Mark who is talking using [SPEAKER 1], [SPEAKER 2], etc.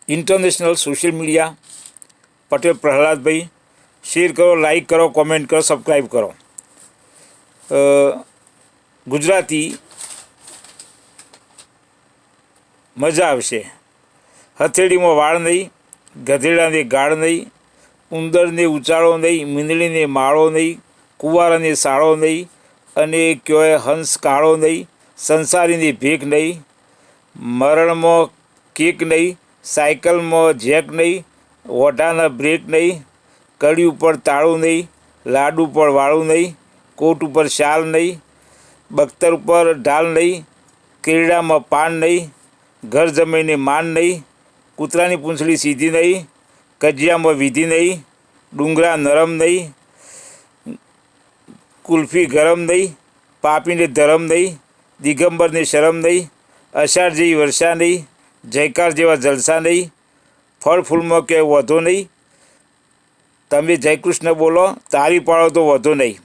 [SPEAKER 1] International social media Patel Prahlad भाई शेर करो, लाइक करो, कॉमेंट करो, सब्सक्राइब करो। गुजराती मजा आवशे। हथेळीमां वाळ नहीं, गधेड़ाने गाळ नहीं, उंदरने उचाळो नहीं, मींदड़ीने माळो नहीं, कुंवाराने साळो नहीं, अने क्योंय हंस काळो नहीं, संसारीनी भीख नहीं, मरणमां केक नहीं, साइकलमां जेक नहीं, ओढाना ब्रेक नहीं, कड़ी पर ताळू नहीं, लाडू पर वाळू नहीं, कोट पर शाल नहीं, बख्तर पर ढाल नहीं, केरडामां पान नहीं, घर जमीने मान नहीं, कूतरानी पूंछड़ी सीधी नहीं, कजियामां विधि नहीं, डूंगरा नरम नहीं, कुल्फी गरम नहीं, पापीने धरम नहीं, दिगंबर ने शरम नहीं, अषाढ़ जेवी वर्षा नहीं, जयकार जेवा जलसा नहीं, फल फूल में के वधो नहीं, तमे जय कृष्ण बोलो, तारी पाड़ो तो वधो नहीं।